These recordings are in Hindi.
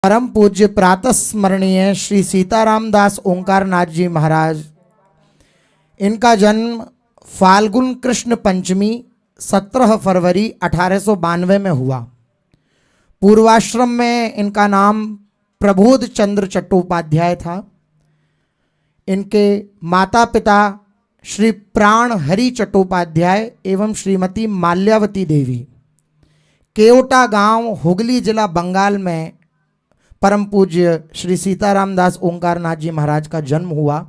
परम पूज्य प्रातः स्मरणीय श्री सीताराम दास ओंकारनाथ जी महाराज, इनका जन्म फाल्गुन कृष्ण पंचमी 17 फरवरी 1892 में हुआ। पूर्वाश्रम में इनका नाम प्रबोध चंद्र चट्टोपाध्याय था। इनके माता पिता श्री प्राण हरि चट्टोपाध्याय एवं श्रीमती माल्यावती देवी। केवटा गांव, हुगली जिला, बंगाल में परम पूज्य श्री सीताराम दास ओंकारनाथ जी महाराज का जन्म हुआ।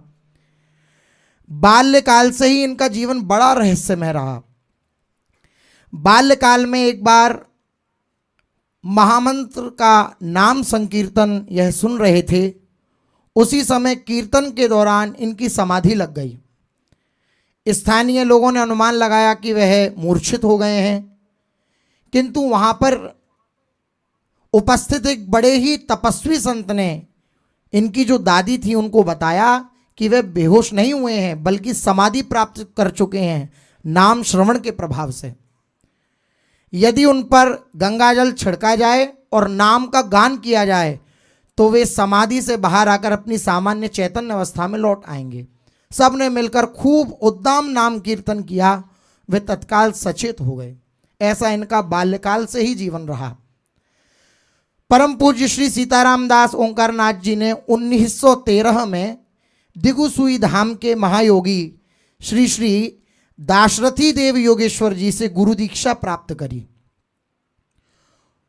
बाल्यकाल से ही इनका जीवन बड़ा रहस्यमय रहा। बाल्यकाल में एक बार महामंत्र का नाम संकीर्तन यह सुन रहे थे। उसी समय कीर्तन के दौरान इनकी समाधि लग गई। स्थानीय लोगों ने अनुमान लगाया कि वह मूर्छित हो गए हैं, किंतु वहां पर उपस्थित एक बड़े ही तपस्वी संत ने इनकी जो दादी थी उनको बताया कि वे बेहोश नहीं हुए हैं बल्कि समाधि प्राप्त कर चुके हैं नाम श्रवण के प्रभाव से। यदि उन पर गंगाजल छिड़का जाए और नाम का गान किया जाए तो वे समाधि से बाहर आकर अपनी सामान्य चैतन्य अवस्था में लौट आएंगे। सब ने मिलकर खूब उद्दाम नाम कीर्तन किया। वे तत्काल सचेत हो गए। ऐसा इनका बाल्यकाल से ही जीवन रहा। परम पूज्य श्री सीताराम दास ओंकारनाथ जी ने 1913 में दिगुसुई धाम के महायोगी श्री श्री दाशरथी देव योगेश्वर जी से गुरु दीक्षा प्राप्त करी।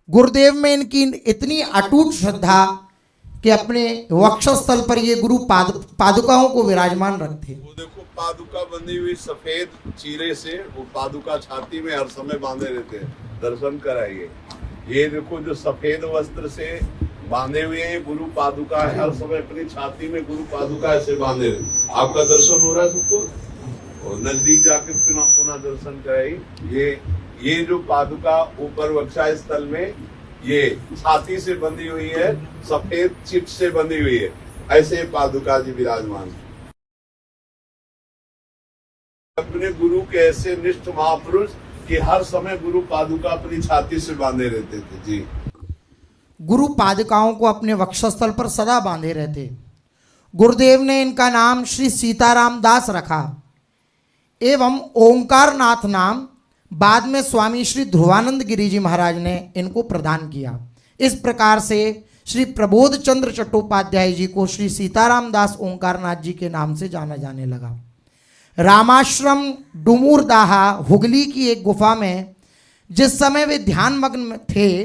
गुरुदेव में इनकी इतनी अटूट श्रद्धा कि अपने वक्षस्थल पर ये गुरु पादुकाओं को विराजमान रखते। वो देखो पादुका बंधी हुई सफेद चीरे से, वो पादुका छाती में हर समय बांधे रहते हैं। दर्शन कराइए। ये देखो जो सफेद वस्त्र से बांधे हुए हैं गुरु पादुका है, हर समय अपनी छाती में गुरु पादुका ऐसे बांधे रहते। आपका दर्शन हो रहा है सबको, और नजदीक जाकर पुनः दर्शन कराइए। ये जो पादुका ऊपर वक्षा स्थल में ये छाती से बंधी हुई है, सफेद चिट से बंधी हुई है, ऐसे पादुका जी विराजमान। अपने गुरु के ऐसे निष्ठ महापुरुष कि हर समय गुरु पादुका अपनी छाती से बांधे रहते थे। जी, गुरु पादुकाओं को अपने वक्षस्थल पर सदा बांधे रहते। गुरुदेव ने इनका नाम श्री सीताराम दास रखा एवं ओंकारनाथ नाम बाद में स्वामी श्री ध्रुवानंद गिरी जी महाराज ने इनको प्रदान किया। इस प्रकार से श्री प्रबोध चंद्र चट्टोपाध्याय जी को श्री सीताराम दास ओंकारनाथ जी के नाम से जाना जाने लगा। रामाश्रम डुमूरदाहा, हुगली की एक गुफा में जिस समय वे ध्यान मग्न थे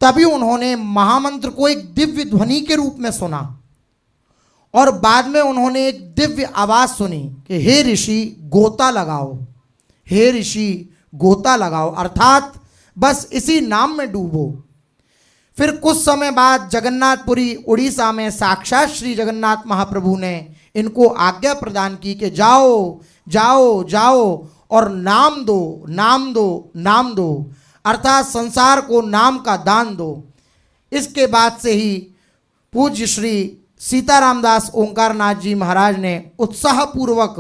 तभी उन्होंने महामंत्र को एक दिव्य ध्वनि के रूप में सुना और बाद में उन्होंने एक दिव्य आवाज सुनी कि हे ऋषि गोता लगाओ, हे ऋषि गोता लगाओ, अर्थात बस इसी नाम में डूबो। फिर कुछ समय बाद जगन्नाथपुरी उड़ीसा में साक्षात श्री जगन्नाथ महाप्रभु ने इनको आज्ञा प्रदान की कि जाओ जाओ जाओ और नाम दो, नाम दो, नाम दो, अर्थात संसार को नाम का दान दो। इसके बाद से ही पूज्य श्री सीताराम दास ओंकारनाथ जी महाराज ने उत्साहपूर्वक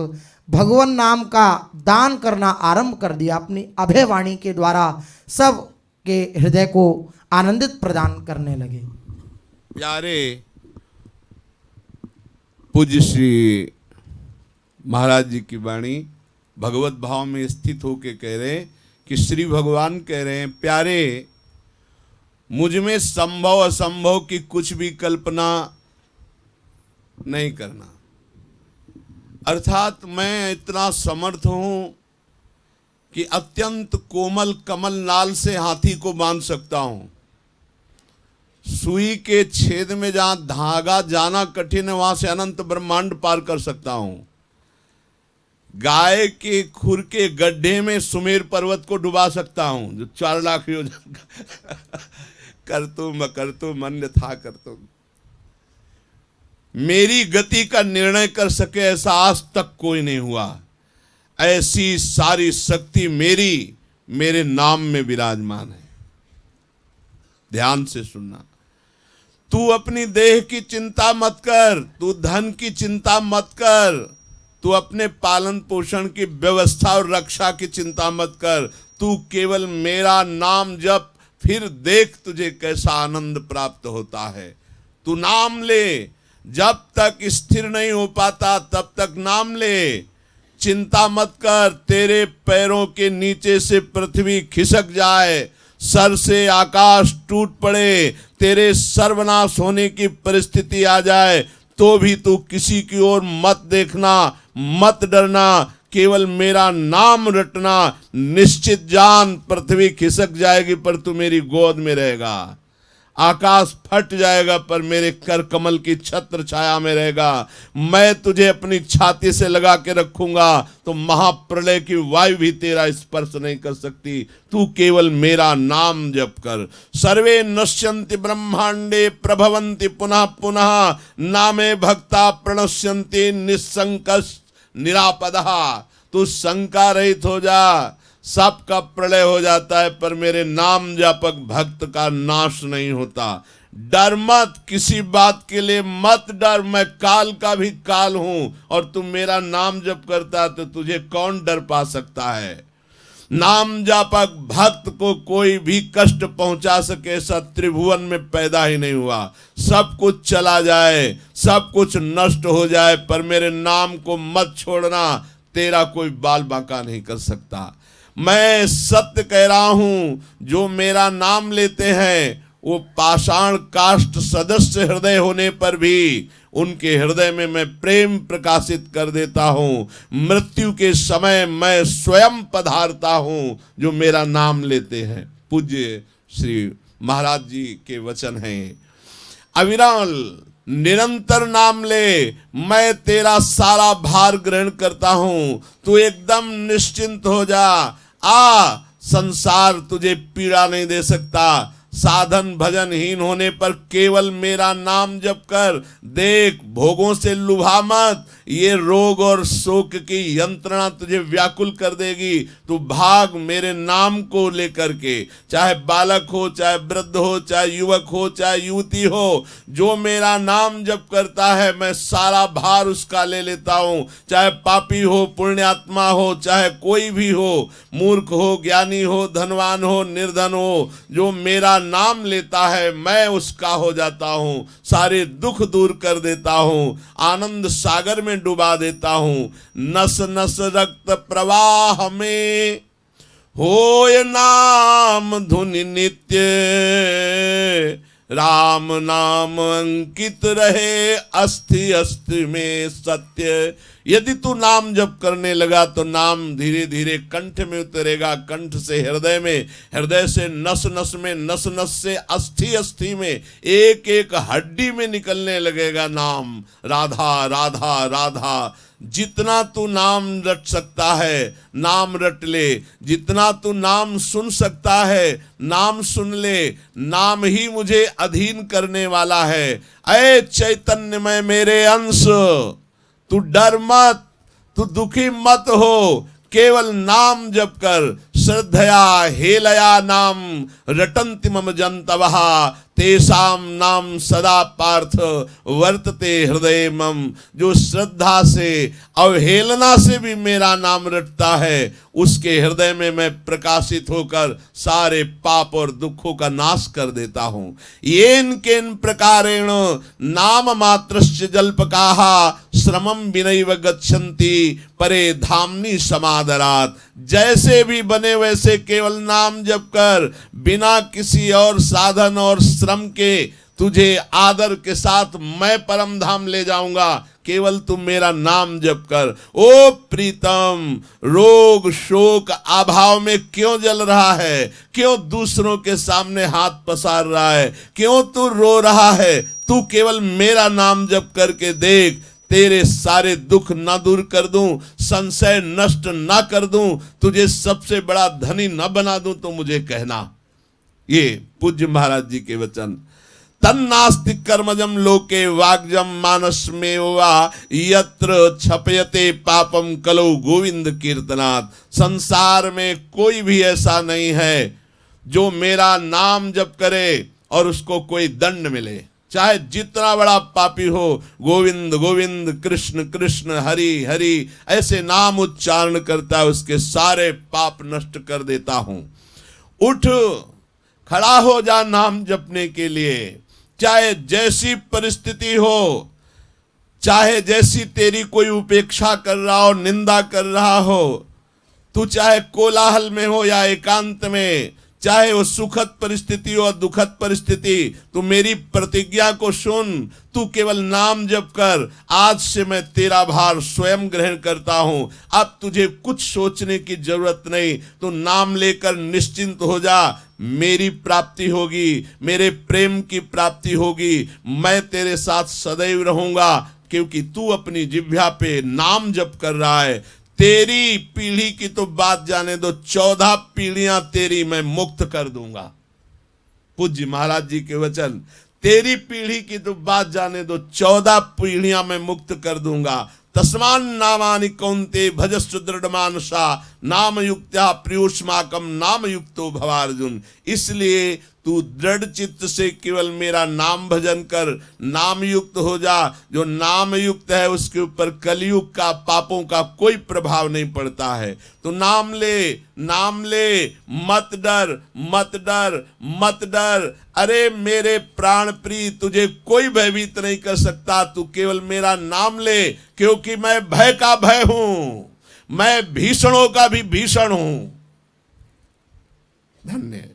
भगवान नाम का दान करना आरंभ कर दिया। अपनी अभय वाणी के द्वारा सब के हृदय को आनंदित प्रदान करने लगे। प्यारे पूज्य श्री महाराज जी की वाणी भगवत भाव में स्थित होके कह रहे हैं कि श्री भगवान कह रहे हैं, प्यारे मुझ में संभव असंभव की कुछ भी कल्पना नहीं करना। अर्थात मैं इतना समर्थ हूं कि अत्यंत कोमल कमल नाल से हाथी को बांध सकता हूं। सुई के छेद में जहां धागा जाना कठिन है वहां से अनंत ब्रह्मांड पार कर सकता हूं। गाय के खुर के गड्ढे में सुमेर पर्वत को डुबा सकता हूं जो 4 लाख योजन कर तुम अन्य था कर तुम। मेरी गति का निर्णय कर सके ऐसा आज तक कोई नहीं हुआ। ऐसी सारी शक्ति मेरे नाम में विराजमान है। ध्यान से सुनना। तू अपनी देह की चिंता मत कर, तू धन की चिंता मत कर, तू अपने पालन पोषण की व्यवस्था और रक्षा की चिंता मत कर। तू केवल मेरा नाम जप, फिर देख तुझे कैसा आनंद प्राप्त होता है। तू नाम ले, जब तक स्थिर नहीं हो पाता तब तक नाम ले। चिंता मत कर, तेरे पैरों के नीचे से पृथ्वी खिसक जाए, सर से आकाश टूट पड़े, तेरे सर्वनाश होने की परिस्थिति आ जाए, तो भी तू किसी की ओर मत देखना, मत डरना, केवल मेरा नाम रटना। निश्चित जान पृथ्वी खिसक जाएगी पर तू मेरी गोद में रहेगा, आकाश फट जाएगा पर मेरे कर कमल की छत्र छाया में रहेगा। मैं तुझे अपनी छाती से लगा के रखूंगा तो महाप्रलय की वायु भी तेरा स्पर्श नहीं कर सकती। तू केवल मेरा नाम जप कर। सर्वे नश्यन्ति ब्रह्मांडे प्रभवन्ति पुनः पुनः, नामे भक्ता प्रणश्यन्ति निःशंकः निरापदः। तू शंका रहित हो जा, सबका प्रलय हो जाता है पर मेरे नाम जापक भक्त का नाश नहीं होता। डर मत, किसी बात के लिए मत डर, मैं काल का भी काल हूं और तू मेरा नाम जप करता है तो तुझे कौन डर पा सकता है। नाम जापक भक्त को कोई भी कष्ट पहुंचा सके ऐसा त्रिभुवन में पैदा ही नहीं हुआ। सब कुछ चला जाए, सब कुछ नष्ट हो जाए पर मेरे नाम को मत छोड़ना, तेरा कोई बाल बांका नहीं कर सकता। मैं सत्य कह रहा हूं, जो मेरा नाम लेते हैं वो पाषाण काष्ठ सदस्य हृदय होने पर भी उनके हृदय में मैं प्रेम प्रकाशित कर देता हूं। मृत्यु के समय मैं स्वयं पधारता हूं जो मेरा नाम लेते हैं। पूज्य श्री महाराज जी के वचन हैं। अविरल निरंतर नाम ले, मैं तेरा सारा भार ग्रहण करता हूं, तू एकदम निश्चिंत हो जा। संसार तुझे पीड़ा नहीं दे सकता। साधन भजनहीन होने पर केवल मेरा नाम जप कर। देख, भोगों से लुभा मत, ये रोग और शोक की यंत्रणा तुझे व्याकुल कर देगी। तू भाग मेरे नाम को लेकर के, चाहे बालक हो, चाहे वृद्ध हो, चाहे युवक हो, चाहे युवती हो, जो मेरा नाम जप करता है मैं सारा भार उसका ले लेता हूं। चाहे पापी हो, पुण्यात्मा हो, चाहे कोई भी हो, मूर्ख हो, ज्ञानी हो, धनवान हो, निर्धन हो, जो मेरा नाम लेता है मैं उसका हो जाता हूं। सारे दुख दूर कर देता हूं, आनंद सागर में डुबा देता हूं। नस नस रक्त प्रवाह में होय नाम धुनि नित्य, राम नाम अंकित रहे अस्थि अस्थि में सत्य। यदि तू नाम जप करने लगा तो नाम धीरे धीरे कंठ में उतरेगा, कंठ से हृदय में, हृदय से नस नस में, नस नस से अस्थि अस्थि में, एक एक हड्डी में निकलने लगेगा नाम। राधा राधा राधा। जितना तू नाम रट सकता है नाम रट ले, जितना तू नाम सुन सकता है नाम सुन ले। नाम ही मुझे अधीन करने वाला है। ऐ चैतन्य में मेरे अंश, तू डर मत, तू दुखी मत हो, केवल नाम जप कर। श्रद्धया हेलया नाम रटन्ति मम जन्तवः, तेषां नाम सदा पार्थ वर्तते हृदय मम। जो श्रद्धा से अवहेलना से भी मेरा नाम रटता है उसके हृदय में मैं प्रकाशित होकर सारे पाप और दुखों का नाश कर देता हूं। येन केन प्रकारेण नाम मात्रस्य जल्पकाः श्रमं विनैव गच्छन्ति परे धामनि समादरात्। जैसे भी बने वैसे केवल नाम जप कर, बिना किसी और साधन और श्रम के तुझे आदर के साथ मैं परम धाम ले जाऊंगा। केवल तुम मेरा नाम जप कर। ओ प्रीतम, रोग शोक अभाव में क्यों जल रहा है? क्यों दूसरों के सामने हाथ पसार रहा है? क्यों तू रो रहा है? तू केवल मेरा नाम जप करके देख, तेरे सारे दुख ना दूर कर दूं, संशय नष्ट ना कर दूं, तुझे सबसे बड़ा धनी न बना दूं तो मुझे कहना। ये पूज्य महाराज जी के वचन। तन्नास्ति कर्मजम लोके वाग्जम मानस में वा यत्र छपयते पापम कलो गोविंद कीर्तनात्। संसार में कोई भी ऐसा नहीं है जो मेरा नाम जप करे और उसको कोई दंड मिले। चाहे जितना बड़ा पापी हो, गोविंद गोविंद कृष्ण कृष्ण हरि हरि ऐसे नाम उच्चारण करता है, उसके सारे पाप नष्ट कर देता हूं। उठ, खड़ा हो जा नाम जपने के लिए। चाहे जैसी परिस्थिति हो, चाहे जैसी तेरी कोई उपेक्षा कर रहा हो, निंदा कर रहा हो, तू चाहे कोलाहल में हो या एकांत में, चाहे वो सुखद परिस्थिति हो दुखद परिस्थिति, तू मेरी प्रतिज्ञा को सुन। तू केवल नाम जप कर। आज से मैं तेरा भार स्वयं ग्रहण करता हूं। अब तुझे कुछ सोचने की जरूरत नहीं। तू नाम लेकर निश्चिंत हो जा। मेरी प्राप्ति होगी, मेरे प्रेम की प्राप्ति होगी। मैं तेरे साथ सदैव रहूंगा, क्योंकि तू अपनी जिह्वा पे नाम जप कर रहा है। तेरी पीढ़ी की तो बात जाने दो, 14 पीढ़ियां तेरी मैं मुक्त कर दूंगा। पूज्य महाराज जी के वचन। तेरी पीढ़ी की तो बात जाने दो, 14 पीढ़ियां मैं मुक्त कर दूंगा। तस्मान नामानि कौन्ते भजस्व दृढ़ मानसा नाम युक्त्या प्रियोष्माकम नाम युक्तो भवार्जुन। इसलिए तू दृढ़ चित्त से केवल मेरा नाम भजन कर, नाम युक्त हो जा। जो नाम युक्त है उसके ऊपर कलयुग का पापों का कोई प्रभाव नहीं पड़ता है। तो नाम ले, नाम ले, मत डर, मत डर, मत डर। अरे मेरे प्राण प्रिय, तुझे कोई भयभीत नहीं कर सकता। तू केवल मेरा नाम ले, क्योंकि मैं भय का भय हूं, मैं भीषणों का भी भीषण हूं। धन्य।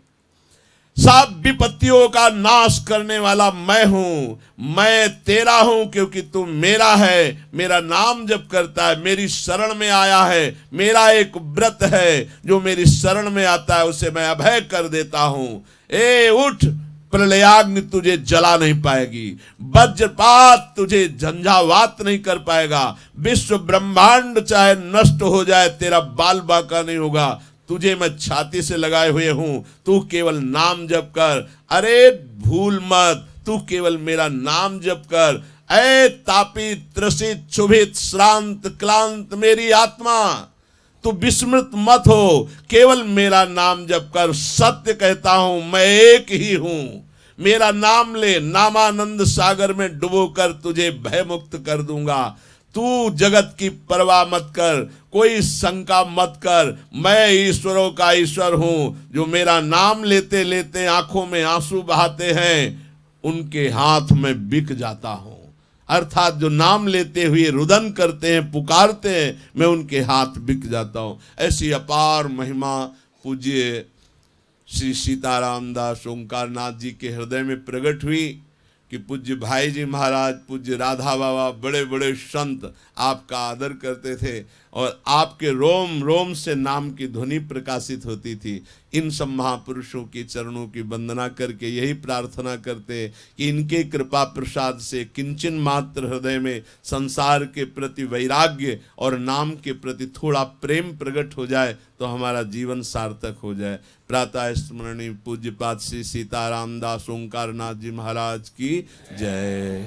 सब विपत्तियों का नाश करने वाला मैं हूं। मैं तेरा हूं क्योंकि तू मेरा है। मेरा नाम जप करता है, मेरी शरण में आया है। मेरा एक व्रत है, जो मेरी शरण में आता है उसे मैं अभय कर देता हूं। ए उठ, प्रलयाग्नि तुझे जला नहीं पाएगी, वज्रपात तुझे झंझावात नहीं कर पाएगा। विश्व ब्रह्मांड चाहे नष्ट हो जाए, तेरा बाल बाका नहीं होगा। तुझे मैं छाती से लगाए हुए हूं। तू केवल नाम जप कर। अरे भूल मत, तू केवल मेरा नाम जप कर। ऐ तापित त्रसित क्षुभित श्रांत क्लांत मेरी आत्मा, तू विस्मृत मत हो। केवल मेरा नाम जप कर। सत्य कहता हूं, मैं एक ही हूं। मेरा नाम ले, नामानंद सागर में डुबो कर तुझे भय मुक्त कर दूंगा। तू जगत की परवाह मत कर, कोई शंका मत कर। मैं ईश्वरों का ईश्वर हूं। जो मेरा नाम लेते लेते आंखों में आंसू बहाते हैं, उनके हाथ में बिक जाता हूं। अर्थात जो नाम लेते हुए रुदन करते हैं, पुकारते हैं, मैं उनके हाथ बिक जाता हूं। ऐसी अपार महिमा पूज्य श्री सीताराम दास ओंकारनाथ जी के हृदय में प्रकट हुई कि पूज्य भाई जी महाराज, पूज्य राधा बाबा, बड़े बड़े संत आपका आदर करते थे और आपके रोम रोम से नाम की ध्वनि प्रकाशित होती थी। इन सब महापुरुषों की चरणों की वंदना करके यही प्रार्थना करते कि इनके कृपा प्रसाद से किंचन मात्र हृदय में संसार के प्रति वैराग्य और नाम के प्रति थोड़ा प्रेम प्रकट हो जाए तो हमारा जीवन सार्थक हो जाए। प्रातः स्मरणीय पूज्यपाद श्री सीताराम दास ओंकारनाथ जी महाराज की जय।